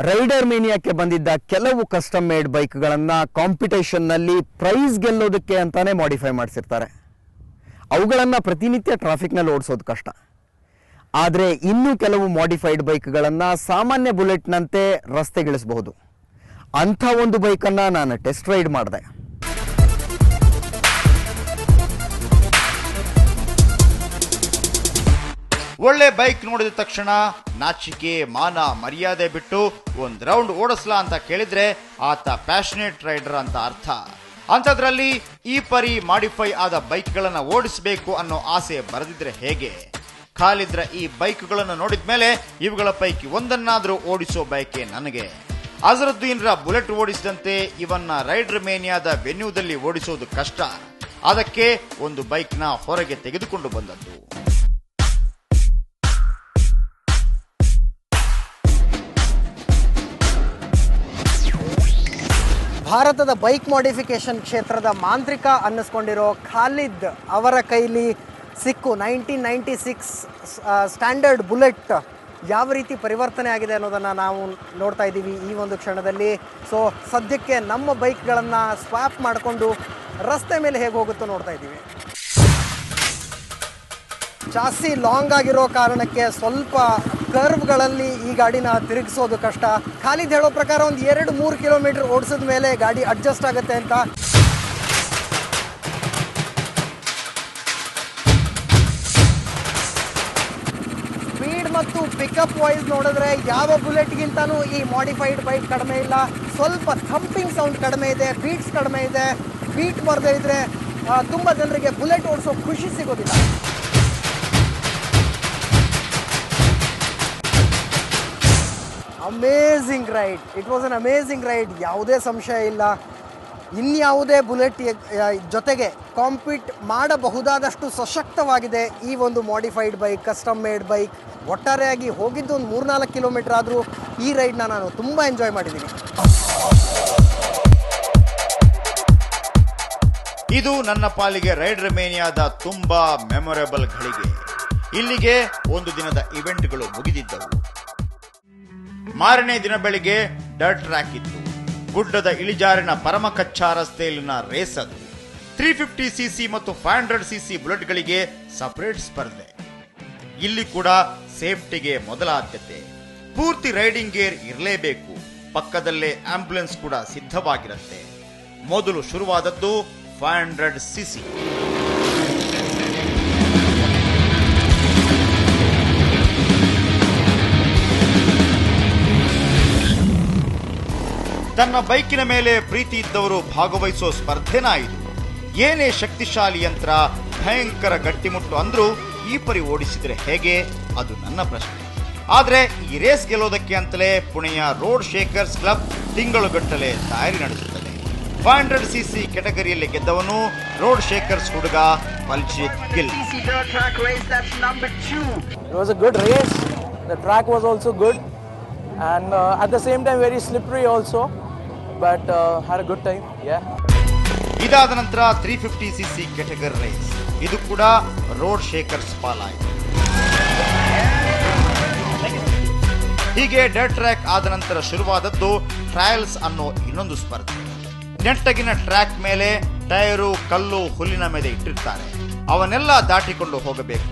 Rider ಮೇನಿಯಾಕ್ಕೆ ಬಂದಿದ್ದ ಕೆಲವು custom made ಬೈಕ್ಗಳನ್ನು ಕಾಂಪಿಟೇಷನ್ನಲ್ಲಿ ಪ್ರೈಸ್ ಗೆಲ್ಲೋದಕ್ಕೆ ಅಂತಾನೆ ಮಾಡಿಫೈ ಮಾಡಿಸಿರ್ತಾರೆ. ಅವುಗಳನ್ನು ಪ್ರತಿನಿತ್ಯ ಟ್ರಾಫಿಕ್ನಲ್ಲಿ ಓಡಿಸೋದು ಕಷ್ಟ. ಆದರೆ ಇನ್ನೂ ಕೆಲವು ಮಾಡಿಫೈಡ್ ಬೈಕ್ಗಳನ್ನು ಸಾಮಾನ್ಯ ಬುಲೆಟ್ನಂತೆ ರಸ್ತೆಗಿಳಿಸಬಹುದು. ಅಂಥ ಒಂದು ಬೈಕನ್ನು ನಾನು ಟೆಸ್ಟ್ ರೈಡ್ ಮಾಡಿದೆ. ಒಳ್ಳೆ ಬೈಕ್ ನೋಡಿದ ತಕ್ಷಣ ನಾಚಿಕೆ ಮಾನ ಮರ್ಯಾದೆ ಬಿಟ್ಟು ಒಂದು ರೌಂಡ್ ಓಡಿಸ್ಲಾ ಅಂತ ಕೇಳಿದ್ರೆ ಆತ ಪ್ಯಾಷನೇಟ್ ರೈಡರ್ ಅಂತ ಅರ್ಥ. ಅಂಥದ್ರಲ್ಲಿ ಈ ಪರಿ ಮಾಡಿಫೈ ಆದ ಬೈಕ್ಗಳನ್ನು ಓಡಿಸಬೇಕು ಅನ್ನೋ ಆಸೆ ಬರೆದಿದ್ರೆ ಹೇಗೆ? ಖಾಲಿದ್ರ ಈ ಬೈಕ್ಗಳನ್ನು ನೋಡಿದ್ಮೇಲೆ ಇವುಗಳ ಪೈಕಿ ಒಂದನ್ನಾದರೂ ಓಡಿಸೋ ಬೈಕೆ ನನಗೆ. ಅಜರುದ್ದೀನ್ರ ಬುಲೆಟ್ ಓಡಿಸಿದಂತೆ ಇವನ್ನ ರೈಡರ್ ಮೇನಿಯಾದ ವೆನ್ಯೂದಲ್ಲಿ ಓಡಿಸೋದು ಕಷ್ಟ. ಅದಕ್ಕೆ ಒಂದು ಬೈಕ್ನ ಹೊರಗೆ ತೆಗೆದುಕೊಂಡು ಬಂದದ್ದು. ಭಾರತದ ಬೈಕ್ ಮಾಡಿಫಿಕೇಷನ್ ಕ್ಷೇತ್ರದ ಮಾಂತ್ರಿಕ ಅನ್ನಿಸ್ಕೊಂಡಿರೋ ಖಾಲಿದ್ ಅವರ ಕೈಲಿ ಸಿಕ್ಕು 1996 ಸ್ಟ್ಯಾಂಡರ್ಡ್ ಬುಲೆಟ್ ಯಾವ ರೀತಿ ಪರಿವರ್ತನೆ ಆಗಿದೆ ಅನ್ನೋದನ್ನು ನಾವು ನೋಡ್ತಾ ಇದ್ದೀವಿ ಈ ಒಂದು ಕ್ಷಣದಲ್ಲಿ. ಸೊ ಸದ್ಯಕ್ಕೆ ನಮ್ಮ ಬೈಕ್ಗಳನ್ನು ಸ್ವಾಪ್ ಮಾಡಿಕೊಂಡು ರಸ್ತೆ ಮೇಲೆ ಹೇಗೆ ಹೋಗುತ್ತೋ ನೋಡ್ತಾ ಇದ್ದೀವಿ. ಜಾಸ್ತಿ ಲಾಂಗ್ ಆಗಿರೋ ಕಾರಣಕ್ಕೆ ಸ್ವಲ್ಪ ಕರ್ವ್ಗಳಲ್ಲಿ ಈ ಗಾಡಿನ ತಿರುಗಿಸೋದು ಕಷ್ಟ. ಖಾಲಿದ್ ಹೇಳೋ ಪ್ರಕಾರ ಒಂದು 2-3 ಕಿಲೋಮೀಟರ್ ಓಡಿಸಿದ ಮೇಲೆ ಗಾಡಿ ಅಡ್ಜಸ್ಟ್ ಆಗುತ್ತೆ ಅಂತ. ಸ್ಪೀಡ್ ಮತ್ತು ಪಿಕಪ್ ವೈಸ್ ನೋಡಿದ್ರೆ ಯಾವ ಬುಲೆಟ್ಗಿಂತನೂ ಈ ಮಾಡಿಫೈಡ್ ಬೈಕ್ ಕಡಿಮೆ ಇಲ್ಲ. ಸ್ವಲ್ಪ ಥಂಪಿಂಗ್ ಸೌಂಡ್ ಕಡಿಮೆ ಇದೆ, ಬೀಟ್ಸ್ ಕಡಿಮೆ ಇದೆ. ಬೀಟ್ ಬರದೇ ಇದ್ರೆ ತುಂಬ ಜನರಿಗೆ ಬುಲೆಟ್ ಓಡಿಸೋ ಖುಷಿ ಸಿಗೋದಿಲ್ಲ. Amazing ride, it was an amazing ride, ಯಾವುದೇ ಸಂಶಯ ಇಲ್ಲ. ಇನ್ಯಾವುದೇ ಬುಲೆಟ್ ಜೊತೆಗೆ ಕಾಂಪೀಟ್ ಮಾಡಬಹುದಾದಷ್ಟು ಸಶಕ್ತವಾಗಿದೆ ಈ ಒಂದು modified bike, custom made bike. ಒಟ್ಟಾರೆಯಾಗಿ ಹೋಗಿದ್ದು ಒಂದು 3-4 ಕಿಲೋಮೀಟರ್ ಆದರೂ ಈ ರೈಡ್ನ ನಾನು ತುಂಬ ಎಂಜಾಯ್ ಮಾಡಿದ್ದೀನಿ. ಇದು ನನ್ನ ಪಾಲಿಗೆ ರೈಡರ್ ಮೇನಿಯಾದ ತುಂಬಾ ಮೆಮೊರೇಬಲ್ ಘಳಿಗೆ. ಇಲ್ಲಿಗೆ ಒಂದು ದಿನದ ಇವೆಂಟ್ಗಳು ಮುಗಿದಿದ್ದವು. ಮಾರನೇ ದಿನ ಬೆಳಿಗ್ಗೆ ಡರ್ಟ್ ಟ್ರ್ಯಾಕ್ ಇತ್ತು. ಗುಡ್ಡದ ಇಳಿಜಾರಿನ ಪರಮ ಕಚ್ಚಾ ರಸ್ತೆಯಲ್ಲಿನ ರೇಸ್ ಅದು. 350cc ಮತ್ತು 500cc ಬುಲೆಟ್ಗಳಿಗೆ ಸಪರೇಟ್ ಸ್ಪರ್ಧೆ. ಇಲ್ಲಿ ಕೂಡ ಸೇಫ್ಟಿಗೆ ಮೊದಲ ಆದ್ಯತೆ. ಪೂರ್ತಿ ರೈಡಿಂಗ್ ಗೇರ್ ಇರಲೇಬೇಕು. ಪಕ್ಕದಲ್ಲೇ ಆಂಬ್ಯುಲೆನ್ಸ್ ಕೂಡ ಸಿದ್ಧವಾಗಿರುತ್ತೆ. ಮೊದಲು ಶುರುವಾದದ್ದು 500cc. ತನ್ನ ಬೈಕಿನ ಮೇಲೆ ಪ್ರೀತಿ ಇದ್ದವರು ಭಾಗವಹಿಸೋ ಸ್ಪರ್ಧೆನ ಇದು. ಏನೇ ಶಕ್ತಿಶಾಲಿ ಯಂತ್ರ, ಭಯಂಕರ ಗಟ್ಟಿಮುಟ್ಟು ಅಂದ್ರೂ ಈ ಪರಿ ಓಡಿಸಿದ್ರೆ ಹೇಗೆ? ಅದು ನನ್ನ ಪ್ರಶ್ನೆ. ಆದ್ರೆ ಈ ರೇಸ್ ಗೆಲ್ಲೋದಕ್ಕೆ ಅಂತಲೇ ಪುಣೆಯ ರೋಡ್ ಶೇಕರ್ಸ್ ಕ್ಲಬ್ ತಿಂಗಳುಗಟ್ಟಲೆ ತಯಾರಿ ನಡೆಸುತ್ತದೆ. 500cc ಕೆಟಗರಿಯಲ್ಲಿ ಗೆದ್ದವನು ರೋಡ್ ಶೇಕರ್ಸ್ ಹುಡುಗ Baljit Gill. It was a good race. The track was also good and at the same time very slippery also, but had a good time. Yeah. ಇದಾದ ನಂತರ 350cc ಕೆಟಗರಿ ರೇಸ್. ಇದು ಕೂಡ road ಶೇಕರ್ಸ್ ಪಾಲಾಯಿತು. ಹೀಗೆ dirt track ಆದ ನಂತರ ಶುರುವಾದದ್ದು trials ಅನ್ನೋ ಇನ್ನೊಂದು ಸ್ಪರ್ಧೆ. ನೆಟ್ಟಗಿನ ಟ್ರ್ಯಾಕ್ ಮೇಲೆ ಟೈರು, ಕಲ್ಲು, ಹುಲ್ಲಿನ ಮೇಲೆ ಇಟ್ಟಿರ್ತಾರೆ. ಅವನ್ನೆಲ್ಲ ದಾಟಿಕೊಂಡು ಹೋಗಬೇಕು.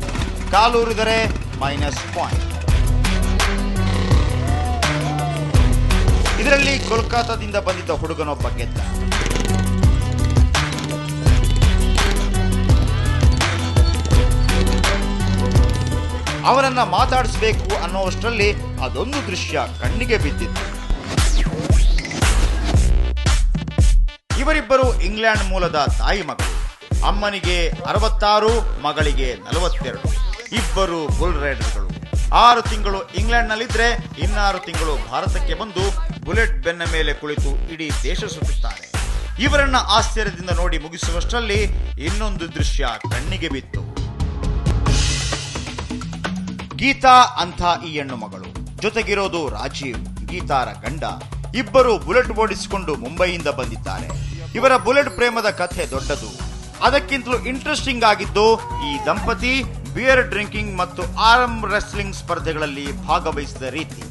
ಕಾಲೂರಿದರೆ -ಪಾಯಿಂಟ್. ಇದರಲ್ಲಿ ಕೋಲ್ಕತ್ತಾದಿಂದ ಬಂದಿದ್ದ ಹುಡುಗನೊಬ್ಬ ಗೆದ್ದ. ಅವರನ್ನ ಮಾತಾಡಿಸಬೇಕು ಅನ್ನೋಷ್ಟರಲ್ಲಿ ಅದೊಂದು ದೃಶ್ಯ ಕಣ್ಣಿಗೆ ಬಿದ್ದಿತ್ತು. ಇವರಿಬ್ಬರು ಇಂಗ್ಲೆಂಡ್ ಮೂಲದ ತಾಯಿ ಮಗಳು. ಅಮ್ಮನಿಗೆ 66, ಮಗಳಿಗೆ 42. ಇಬ್ಬರು ಬುಲ್ ರೈಡರ್ಗಳು. 6 ತಿಂಗಳು ಇಂಗ್ಲೆಂಡ್ನಲ್ಲಿದ್ರೆ 6 ತಿಂಗಳು ಭಾರತಕ್ಕೆ ಬಂದು ಬುಲೆಟ್ ಬೆನ್ನ ಮೇಲೆ ಕುಳಿತು ಇಡೀ ದೇಶ ಸುತ್ತುತ್ತಾರೆ. ಇವರನ್ನ ಆಶ್ಚರ್ಯದಿಂದ ನೋಡಿ ಮುಗಿಸುವಷ್ಟರಲ್ಲಿ ಇನ್ನೊಂದು ದೃಶ್ಯ ಕಣ್ಣಿಗೆ ಬಿತ್ತು. ಗೀತಾ ಅಂತ ಈ ಹೆಣ್ಣು ಮಗಳು, ಜೊತೆಗಿರೋದು ರಾಜೀವ್, ಗೀತಾರ ಗಂಡ. ಇಬ್ಬರು ಬುಲೆಟ್ ಓಡಿಸಿಕೊಂಡು ಮುಂಬೈಯಿಂದ ಬಂದಿದ್ದಾರೆ. ಇವರ ಬುಲೆಟ್ ಪ್ರೇಮದ ಕಥೆ ದೊಡ್ಡದು. ಅದಕ್ಕಿಂತಲೂ ಇಂಟ್ರೆಸ್ಟಿಂಗ್ ಆಗಿದ್ದು ಈ ದಂಪತಿ ಬಿಯರ್ ಡ್ರಿಂಕಿಂಗ್ ಮತ್ತು ಆರ್ಮ್ ರೆಸ್ಲಿಂಗ್ ಸ್ಪರ್ಧೆಗಳಲ್ಲಿ ಭಾಗವಹಿಸಿದ ರೀತಿ.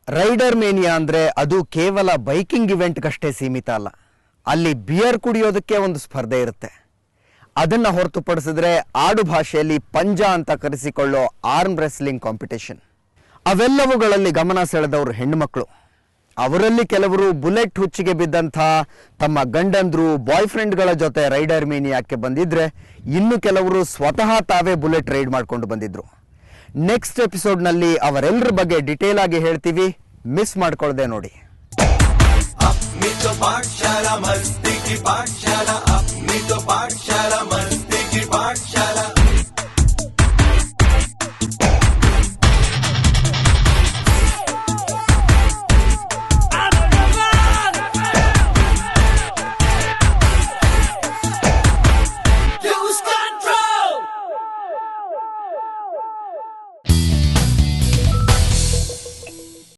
ರೈಡರ್ ಮೇನಿಯಾ ಅಂದರೆ ಅದು ಕೇವಲ ಬೈಕಿಂಗ್ ಇವೆಂಟ್ಗಷ್ಟೇ ಸೀಮಿತ ಅಲ್ಲ. ಅಲ್ಲಿ ಬಿಯರ್ ಕುಡಿಯೋದಕ್ಕೆ ಒಂದು ಸ್ಪರ್ಧೆ ಇರುತ್ತೆ. ಅದನ್ನು ಹೊರತುಪಡಿಸಿದ್ರೆ ಆಡು ಭಾಷೆಯಲ್ಲಿ ಪಂಜ ಅಂತ ಕರೆಸಿಕೊಳ್ಳೋ ಆರ್ಮ್ ರೆಸ್ಲಿಂಗ್ ಕಾಂಪಿಟೇಷನ್. ಅವೆಲ್ಲವುಗಳಲ್ಲಿ ಗಮನ ಸೆಳೆದವರು ಹೆಣ್ಣುಮಕ್ಕಳು. ಅವರಲ್ಲಿ ಕೆಲವರು ಬುಲೆಟ್ ಹುಚ್ಚಿಗೆ ಬಿದ್ದಂಥ ತಮ್ಮ ಗಂಡಂದ್ರು ಬಾಯ್ ಫ್ರೆಂಡ್ಗಳ ಜೊತೆ ರೈಡರ್ ಮೇನಿಯಾಕ್ಕೆ ಬಂದಿದ್ರೆ, ಇನ್ನು ಕೆಲವರು ಸ್ವತಃ ತಾವೇ ಬುಲೆಟ್ ರೈಡ್ ಮಾಡಿಕೊಂಡು ಬಂದಿದ್ರು. ನೆಕ್ಸ್ಟ್ ಎಪಿಸೋಡ್ನಲ್ಲಿ ಅವರೆಲ್ಲರ ಬಗ್ಗೆ ಡಿಟೇಲ್ ಆಗಿ ಹೇಳ್ತೀವಿ, ಮಿಸ್ ಮಾಡ್ಕೊಳ್ದೆ ನೋಡಿ. अपनी तो पाठशाला मस्ती की पाठशाला, अपनी तो पाठशाला